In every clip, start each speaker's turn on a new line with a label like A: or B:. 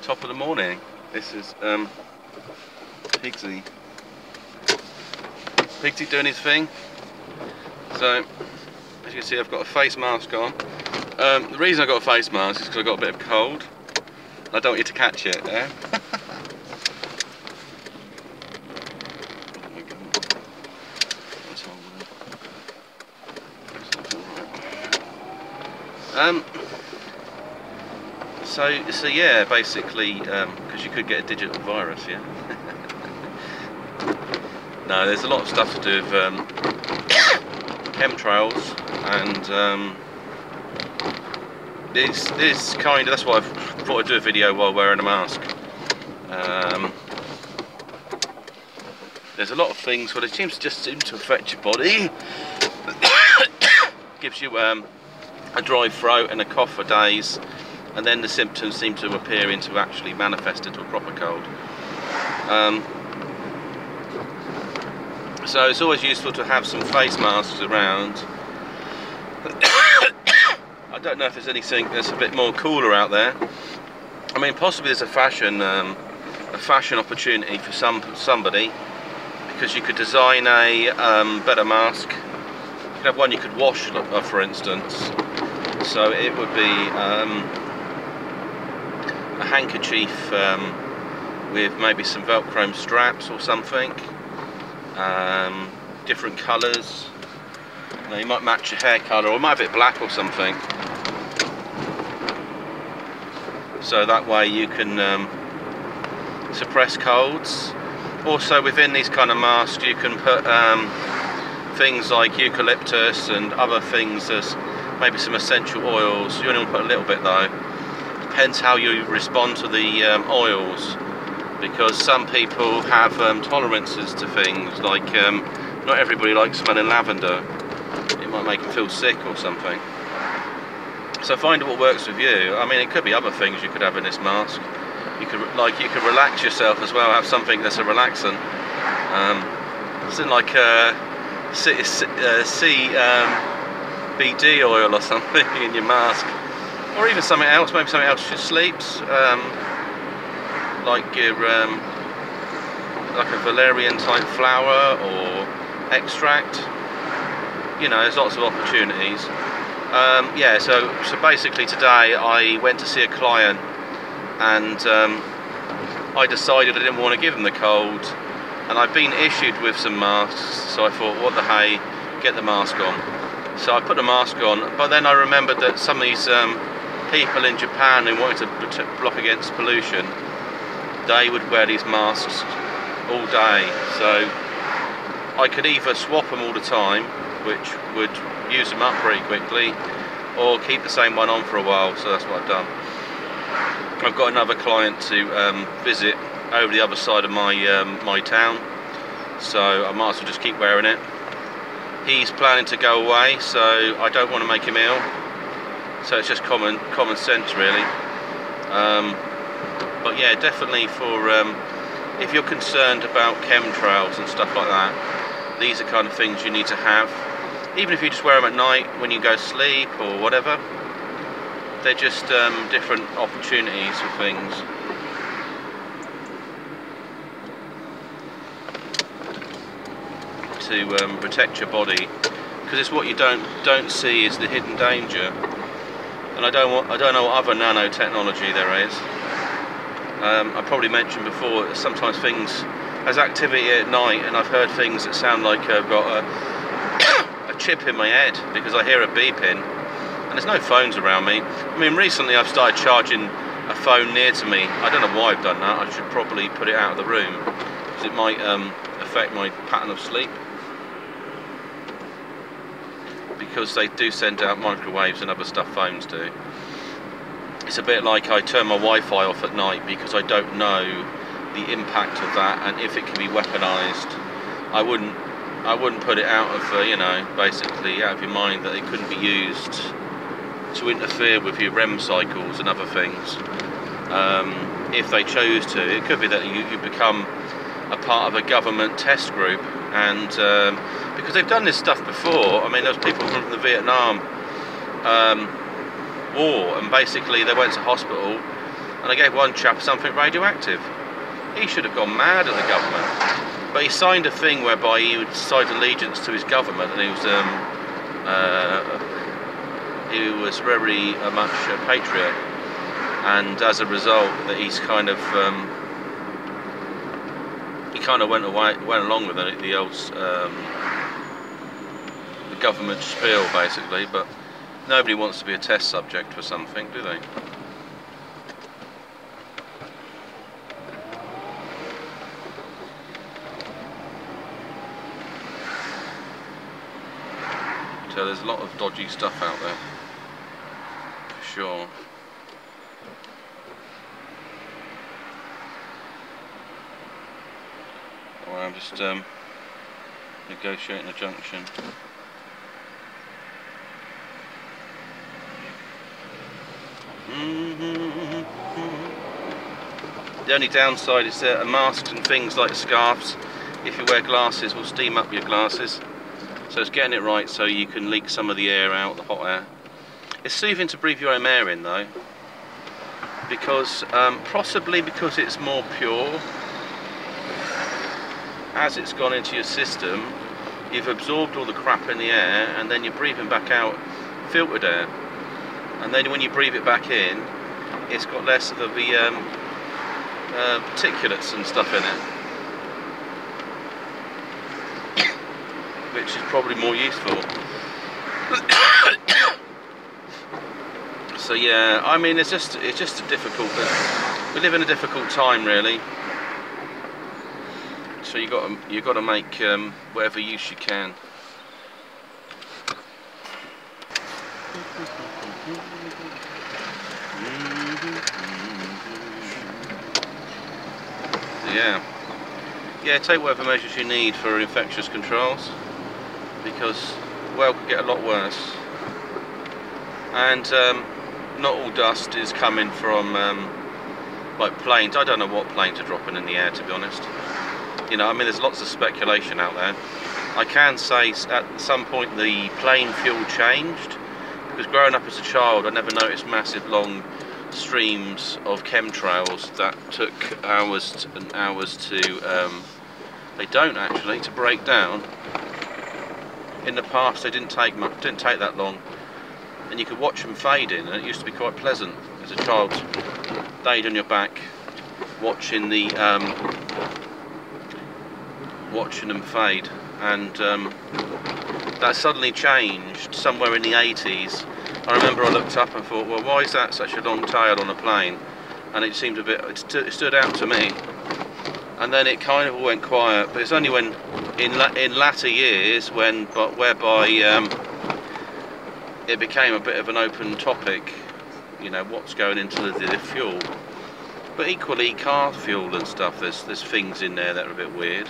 A: Top of the morning. This is Pigsy. Pigsy doing his thing. So, as you can see, I've got a face mask on. The reason I got a face mask is because I got a bit of cold. I don't want you to catch it. Yeah? So yeah, basically, because you could get a digital virus, yeah. No, there's a lot of stuff to do with chemtrails, and this kind of, that's why I thought I'd do a video while wearing a mask. There's a lot of things, well, it just seems to affect your body. Gives you a dry throat and a cough for days, and then the symptoms seem to appear into actually manifest into a proper cold. So it's always useful to have some face masks around. I don't know if there's anything that's a bit more cooler out there. I mean, possibly there's a fashion opportunity for somebody, because you could design a better mask. You could have one you could wash, for instance. So it would be a handkerchief with maybe some Velcro straps or something, different colours. You might match your hair colour, or it might be black or something. So that way you can suppress colds. Also, within these kind of masks, you can put things like eucalyptus and other things. There's maybe some essential oils. You only want to put a little bit though. Depends how you respond to the oils, because some people have tolerances to things, like not everybody likes smelling lavender. It might make them feel sick or something. So find out what works with you. I mean, it could be other things you could have in this mask. You could relax yourself as well. Have something that's a relaxant. Something like CBD oil or something in your mask. Or even something else, maybe something else for sleeps, like your like a valerian type flower or extract. You know, there's lots of opportunities. Yeah, so basically today I went to see a client, and I decided I didn't want to give them the cold, and I've been issued with some masks, so I thought, what the hey, get the mask on. So I put the mask on, but then I remembered that some of these people in Japan who wanted to block against pollution, they would wear these masks all day. So I could either swap them all the time, which would use them up pretty quickly, or keep the same one on for a while. So that's what I've done. I've got another client to visit over the other side of my my town, so I might as well just keep wearing it. He's planning to go away, so I don't want to make him ill. So it's just common sense, really. But yeah, definitely for if you're concerned about chemtrails and stuff like that, these are kind of things you need to have. Even if you just wear them at night when you go to sleep or whatever, they're just different opportunities for things. To protect your body, because it's what you don't see is the hidden danger. And I don't know what other nanotechnology there is. I probably mentioned before that sometimes things, there's activity at night, and I've heard things that sound like I've got a chip in my head because I hear a beeping, and there's no phones around me. I mean, recently I've started charging a phone near to me. I don't know why I've done that. I should probably put it out of the room, because it might affect my pattern of sleep, because they do send out microwaves and other stuff phones do. It's a bit like I turn my Wi-Fi off at night because I don't know the impact of that, and if it can be weaponised. I wouldn't put it out of you know, basically out of your mind that it couldn't be used to interfere with your REM cycles and other things. If they chose to, it could be that you become a part of a government test group, and because they've done this stuff before. I mean, there was people from the Vietnam War, and basically they went to hospital and they gave one chap something radioactive. He should have gone mad at the government. But he signed a thing whereby he would cite allegiance to his government, and he was very much a patriot. And as a result, that he's kind of went along with the old the government spiel basically. But nobody wants to be a test subject for something, do they? So there's a lot of dodgy stuff out there, for sure. Well, I'm just negotiating a junction. The only downside is that masks and things like scarves, if you wear glasses, will steam up your glasses. So it's getting it right so you can leak some of the air out, the hot air. It's soothing to breathe your own air in though, because possibly because it's more pure. As it's gone into your system, you've absorbed all the crap in the air, and then you're breathing back out filtered air. And then when you breathe it back in, it's got less of the particulates and stuff in it, which is probably more useful. So yeah, I mean, it's just a difficult. We live in a difficult time, really. So you got to make whatever use you can. Yeah, take whatever measures you need for infectious controls, because well, could get a lot worse. And not all dust is coming from like planes. I don't know what planes are dropping in the air, to be honest. You know, I mean, there's lots of speculation out there. I can say at some point the plane fuel changed, because growing up as a child I never noticed massive long streams of chemtrails that took hours and hours to they don't actually to break down. In the past they didn't take that long, and you could watch them fading, and it used to be quite pleasant as a child. Laid on your back watching the watching them fade, and that suddenly changed somewhere in the 80s. I remember I looked up and thought, well, why is that such a long tail on a plane? And it seemed a bit, it stood out to me. And then it kind of all went quiet, but it's only when in latter years whereby it became a bit of an open topic, you know, what's going into the fuel. But equally, car fuel and stuff, there's things in there that are a bit weird.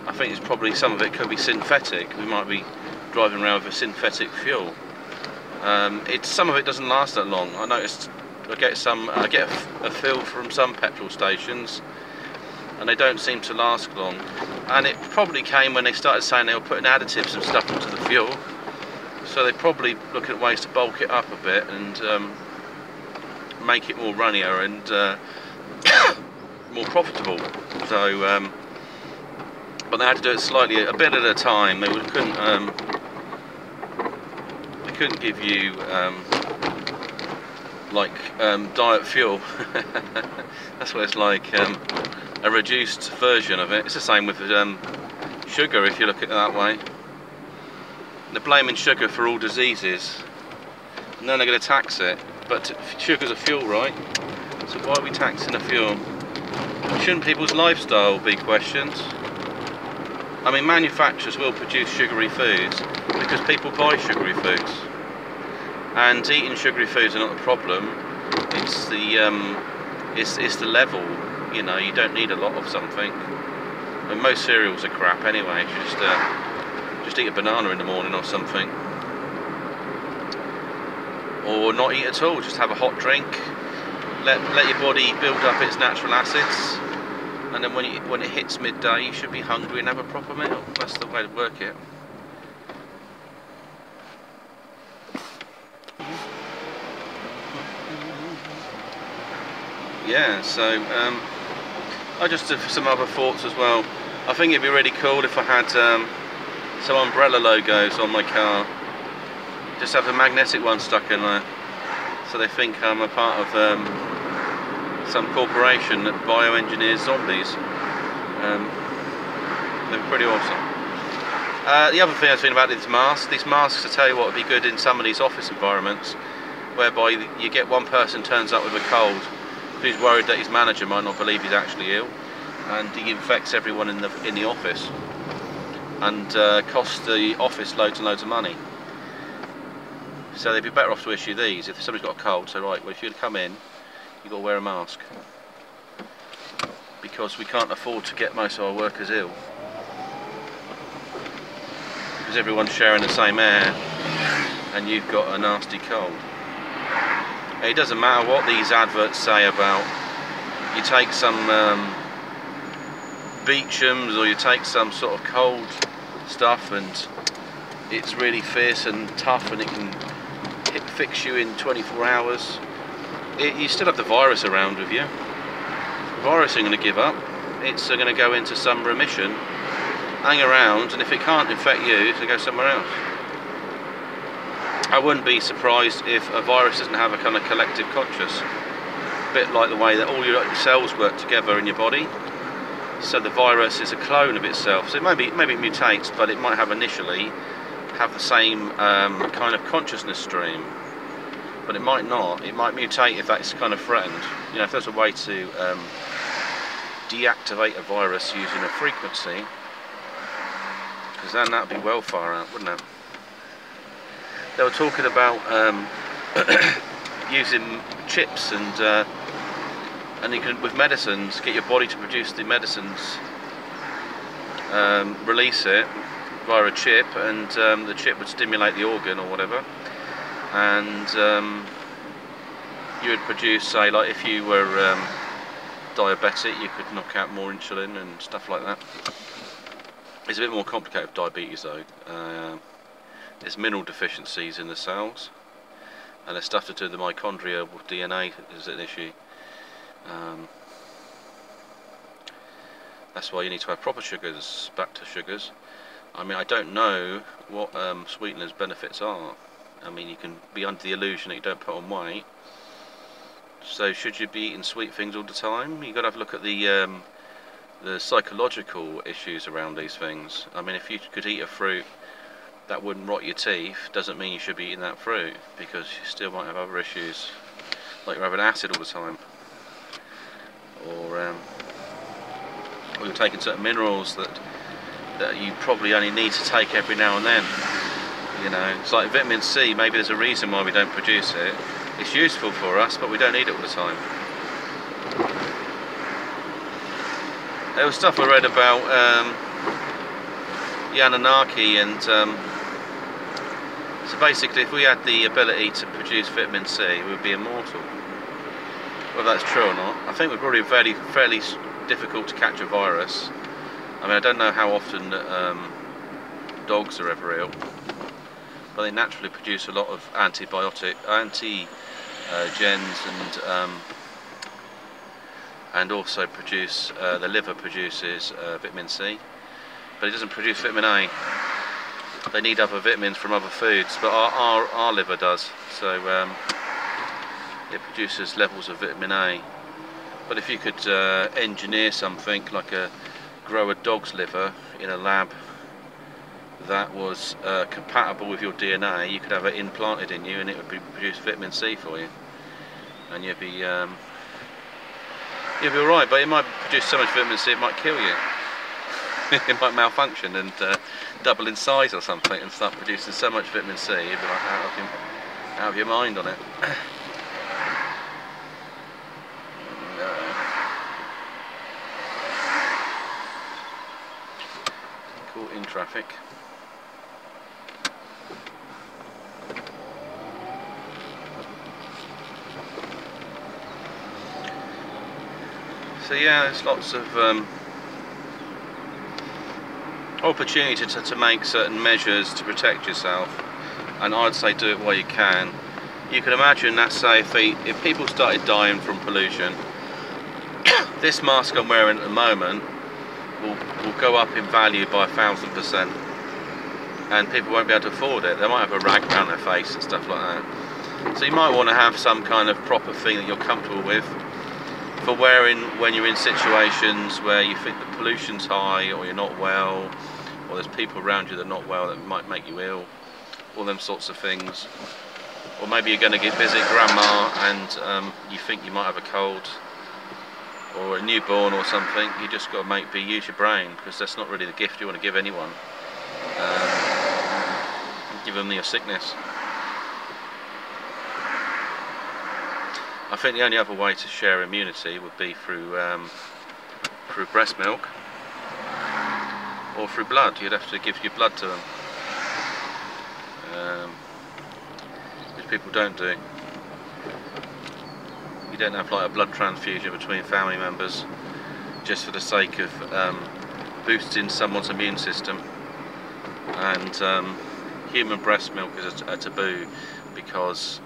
A: I think it's probably, some of it could be synthetic. We might be driving around with a synthetic fuel. Some of it doesn't last that long. I noticed I get a fill from some petrol stations, and they don't seem to last long. And it probably came when they started saying they were putting additives and stuff into the fuel. So they probably look at ways to bulk it up a bit and make it more runnier and more profitable. So, but they had to do it slightly, a bit at a time. They couldn't give you diet fuel. That's what it's like, a reduced version of it. It's the same with sugar, if you look at it that way. They're blaming sugar for all diseases, and then they're going to tax it. But sugar's a fuel, right? So why are we taxing a fuel? Shouldn't people's lifestyle be questioned? I mean, manufacturers will produce sugary foods because people buy sugary foods, and eating sugary foods are not the problem. It's the level. You know, you don't need a lot of something. I mean, most cereals are crap anyway. You just eat a banana in the morning or something, or not eat at all. Just have a hot drink. Let your body build up its natural acids, and then when it hits midday, you should be hungry and have a proper meal. That's the way to work it. yeah, so I just have some other thoughts as well. I think it'd be really cool if I had some umbrella logos on my car. Just have a magnetic one stuck in there, so they think I'm a part of some corporation that bioengineers zombies. They're pretty awesome. The other thing I was thinking about is masks. These masks, I tell you what, would be good in some of these office environments, whereby you get one person turns up with a cold, who's worried that his manager might not believe he's actually ill, and he infects everyone in the office, and costs the office loads and loads of money. So they'd be better off to issue these. If somebody's got a cold, so right, well, if you come in, you've got to wear a mask, because we can't afford to get most of our workers ill, because everyone's sharing the same air and you've got a nasty cold. It doesn't matter what these adverts say about, you take some Beechams or you take some sort of cold stuff and it's really fierce and tough and it can fix you in 24 hours. You still have the virus around with you. The virus isn't going to give up. It's going to go into some remission, hang around, and if it can't infect you, it's going to go somewhere else. I wouldn't be surprised if a virus doesn't have a kind of collective conscious, a bit like the way that all your cells work together in your body. So the virus is a clone of itself. So maybe it mutates, but it might have initially have the same kind of consciousness stream, but it might not. It might mutate if that's kind of threatened. You know, if there's a way to deactivate a virus using a frequency, because then that'd be well far out, wouldn't it? They were talking about using chips and you can, with medicines, get your body to produce the medicines, release it via a chip, and the chip would stimulate the organ or whatever, and you would produce, say, like if you were diabetic, you could knock out more insulin and stuff like that. It's a bit more complicated with diabetes though. There's mineral deficiencies in the cells, and there's stuff to do with the mitochondria with DNA is an issue. That's why you need to have proper sugars, back to sugars. I mean, I don't know what sweeteners' benefits are. I mean, you can be under the illusion that you don't put on weight. So should you be eating sweet things all the time? You've got to have a look at the psychological issues around these things. I mean, if you could eat a fruit that wouldn't rot your teeth, doesn't mean you should be eating that fruit, because you still might have other issues, like you're having acid all the time, or you're taking certain minerals that you probably only need to take every now and then. You know, it's like vitamin C. Maybe there's a reason why we don't produce it. It's useful for us, but we don't need it all the time. There was stuff I read about the Anunnaki, and so basically, if we had the ability to produce vitamin C, we would be immortal. Whether that's true or not, I think we're probably fairly difficult to catch a virus. I mean, I don't know how often dogs are ever ill, but they naturally produce a lot of anti-gens, and also produce, the liver produces vitamin C, but it doesn't produce vitamin A. They need other vitamins from other foods, but our liver does, so it produces levels of vitamin A. But if you could engineer something like grow a dog's liver in a lab that was compatible with your DNA, you could have it implanted in you and it would produce vitamin C for you, and you'd be alright. But it might produce so much vitamin C it might kill you. It might malfunction and double in size or something and start producing so much vitamin C you'd be like out of your mind on it. Caught in traffic. So yeah, there's lots of opportunity to make certain measures to protect yourself, and I'd say do it while you can. You can imagine that, say, if people started dying from pollution, This mask I'm wearing at the moment will go up in value by 1,000%, and people won't be able to afford it. They might have a rag around their face and stuff like that. So you might want to have some kind of proper thing that you're comfortable with for wearing when you're in situations where you think the pollution's high, or you're not well, or there's people around you that are not well that might make you ill, all them sorts of things. Or maybe you're going to visit grandma and you think you might have a cold, or a newborn or something. You just got to use your brain, because that's not really the gift you want to give anyone. Give them your sickness. I think the only other way to share immunity would be through breast milk or through blood. You'd have to give your blood to them, which people don't do. You don't have like a blood transfusion between family members just for the sake of boosting someone's immune system. And human breast milk is a taboo, because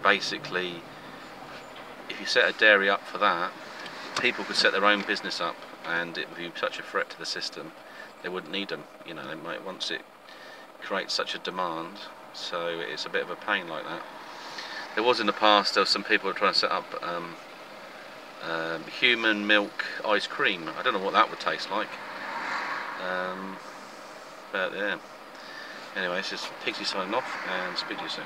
A: basically if you set a dairy up for that, people could set their own business up, and it would be such a threat to the system, they wouldn't need them. You know, they might, once it creates such a demand, so it's a bit of a pain like that. There was in the past, there were some people who were trying to set up human milk ice cream. I don't know what that would taste like. But yeah. Anyway, this is Pixie signing off, and speak to you soon.